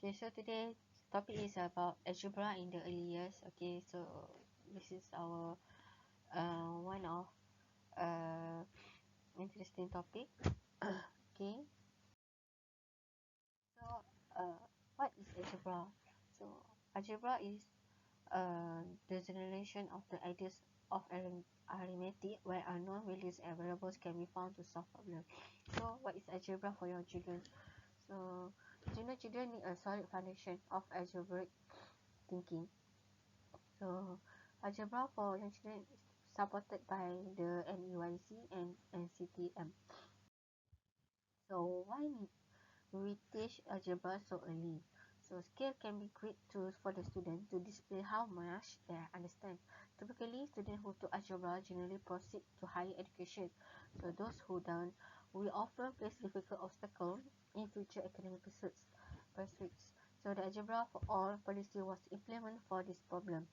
Okay, so today topic is about algebra in the early years. Okay, so this is our one of uh interesting topic. Okay, so uh what is algebra? So algebra is the generation of the ideas of arithmetic where unknown values and variables can be found to solve problems. So what is algebra for your children? So junior children need a solid foundation of algebraic thinking. So algebra for young children is supported by the NEYC and NCTM. So why need we teach algebra so early? So scale can be great tools for the student to display how much they understand. Typically, students who took algebra generally proceed to higher education. So those who don't will often face difficult obstacles in future academic pursuits. So the algebra for all policy was implemented for this problem.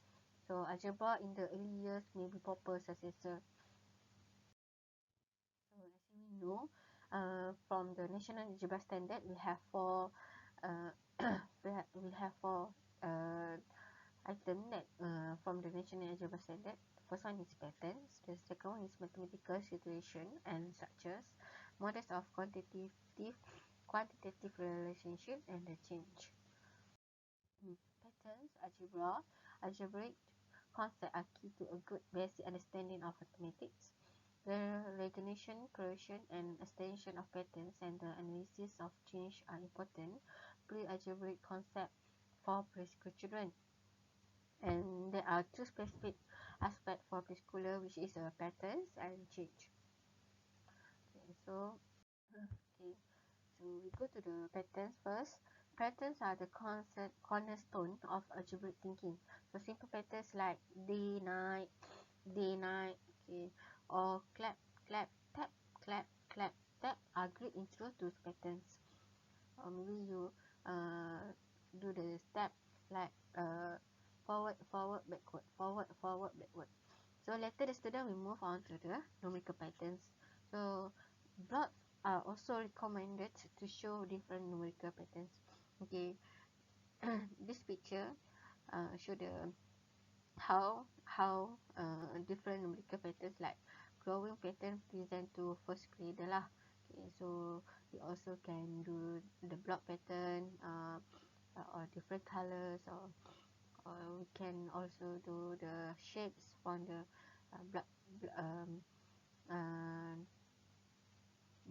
So algebra in the early years may be proper successor. So as we know, from the national algebra standard, we have four. Four uh, items that from the national algebra standard. The first one is patterns. The second one is mathematical situation and structures, models of quantitative relationship, and the change. Patterns, algebraic concepts are key to a good basic understanding of mathematics. The recognition, creation, and extension of patterns and the analysis of change are important pre-algebraic concepts for preschool children. And there are two specific aspects for preschooler, which is patterns and change. Okay, so we go to the patterns first. Patterns are the cornerstone of algebraic thinking. So simple patterns like day, night, okay, or clap, clap, tap, clap, clap, tap are great intro to patterns. Or maybe you do the step like forward, forward, backward, forward, forward, backward. So later the student will move on to the numerical patterns. So blocks are also recommended to show different numerical patterns. Okay, this picture show the how different numerical patterns like growing pattern present to first grader lah. Okay, so we also can do the block pattern or different colors, or we can also do the shapes from the block uh,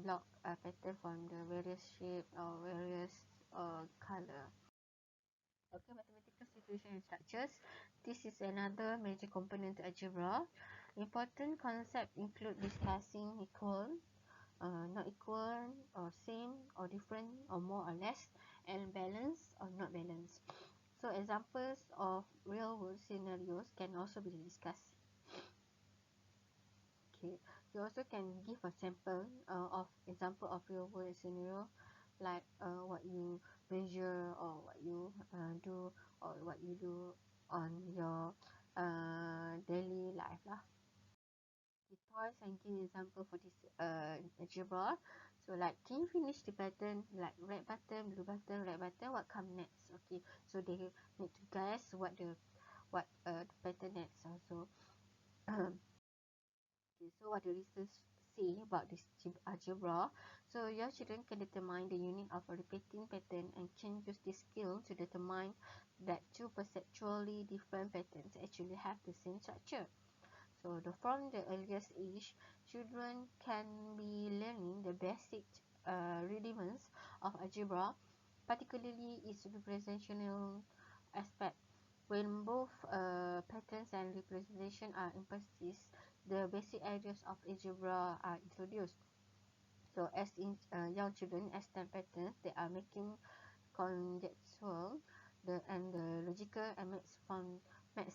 block pattern from the various shape or various color. Okay, mathematical situation and structures. This is another major component to algebra. Important concepts include discussing equal, not equal, or same, or different, or more or less, and balance or not balance. So examples of real-world scenarios can also be discussed. Okay, you also can give a sample of example of real-world scenario, like what you measure or what you do or what you do on your daily life lah. Okay, twice and give example for this algebra. So like, can you finish the pattern like red button, blue button, red button? What come next? Okay, so they need to guess what the pattern next also. Okay, so what the research say about this algebra? So your children can determine the unit of a repeating pattern and can use this skill to determine that two perceptually different patterns actually have the same structure. So from the earliest age, children can be learning the basic rudiments of algebra, particularly its representational aspect. When both patterns and representation are emphasized, the basic ideas of algebra are introduced. So as in young children, as time patterns, they are making conjectural and the logical and makes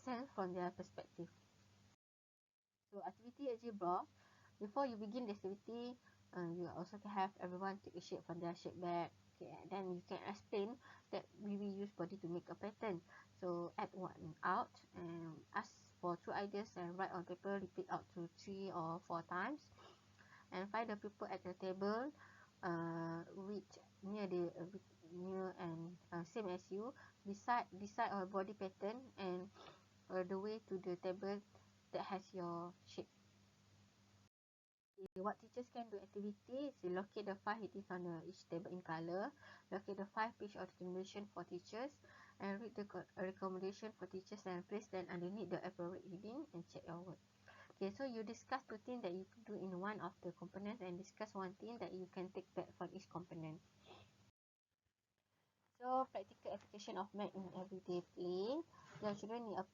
sense from their perspective. So activity algebra, before you begin the activity, you also can have everyone take a shape from their shape bag. Okay, and then you can explain that we will use body to make a pattern. So add one out and ask for two ideas and write on paper, repeat out to 3 or 4 times. And find the people at the table, which near and same as you, decide our body pattern and the way to the table that has your shape. Okay, what teachers can do activities, you locate the 5 headings on each table in color, locate the 5 page of recommendation for teachers, and read the recommendation for teachers and place them underneath the appropriate heading and check your work. Okay, so you discuss 2 things that you do in one of the components and discuss 1 thing that you can take back from each component. So, practical application of math in everyday play. Your children need a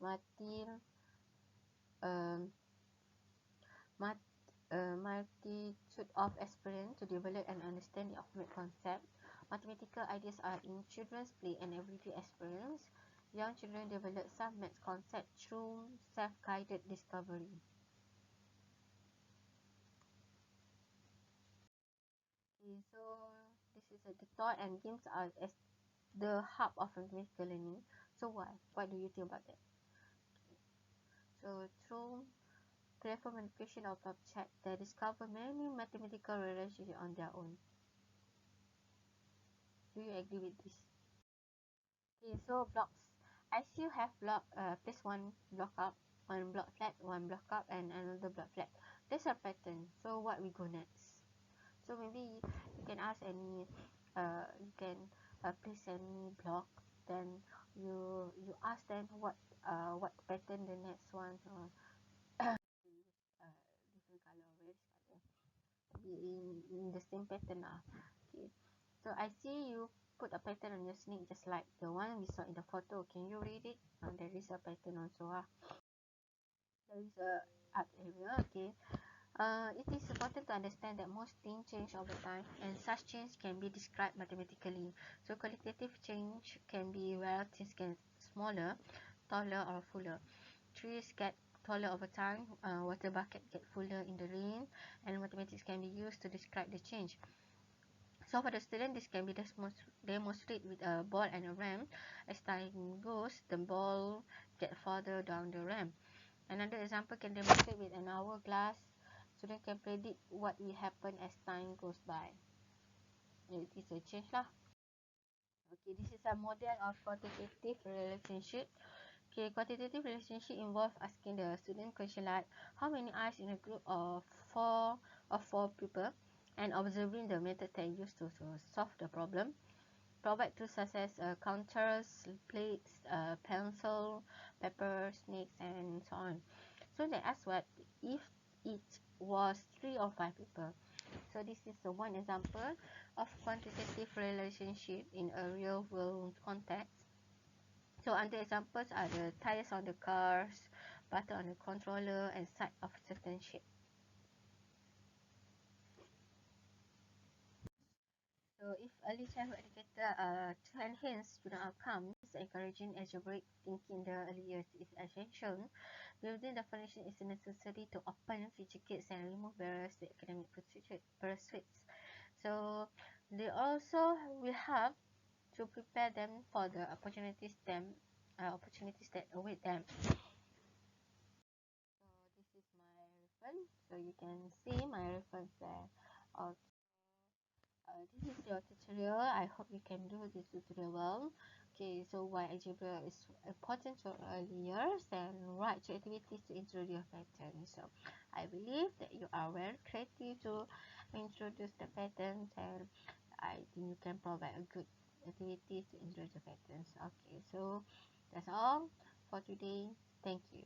um, multitude of experience to develop an understanding of math concept. Mathematical ideas are in children's play and everyday experience. Young children develop some math concept through self-guided discovery. Okay, so this is the thought and games are as the hub of mathematical learning. So why? What do you think about that? So through playful manipulation of object, they discover many mathematical relationships on their own. Do you agree with this? Okay, so blocks. As you have place one block up, one block flat, one block up, and another block flat. There's a pattern. So what we go next? So maybe you can ask any, you can place any block. Then you ask them what pattern the next one. Different color, red color. Be in the same pattern lah. Okay. So I see you put a pattern on your snake just like the one we saw in the photo. Can you read it? There is a pattern also. There is a art area. Okay. It is important to understand that most things change over time and such change can be described mathematically. So qualitative change can be where things get smaller, taller or fuller. Trees get taller over time, water bucket get fuller in the rain, and mathematics can be used to describe the change. So for the student, this can be demonstrated with a ball and a ramp. As time goes, the ball get farther down the ramp. Another example can demonstrate with an hourglass. Student can predict what will happen as time goes by. It is a change lah. Okay, this is a model of quantitative relationship. Okay, quantitative relationship involve asking the student question like how many eyes in a group of four people and observing the method they used to solve the problem. Provide tools such as counters, plates, pencil, paper, snakes, and so on. So they ask what if it was 3 or 5 people. So this is one example of quantitative relationship in a real world context. So other examples are the tires on the cars, button on the controller, and side of certain shape. So if early childhood educator to enhance student outcomes, encouraging algebraic thinking in the early years is essential. Building definition is necessary to open future kids and remove barriers to academic pursuits. So they also will have to prepare them for the opportunities that await them. So this is my reference. So you can see my reference there. This is your tutorial. I hope you can do this tutorial well. Okay, so why algebra is important for early years and what activities to introduce patterns. So I believe that you are very creative to introduce the patterns and I think you can provide a good activity to introduce the patterns. Okay, so that's all for today. Thank you.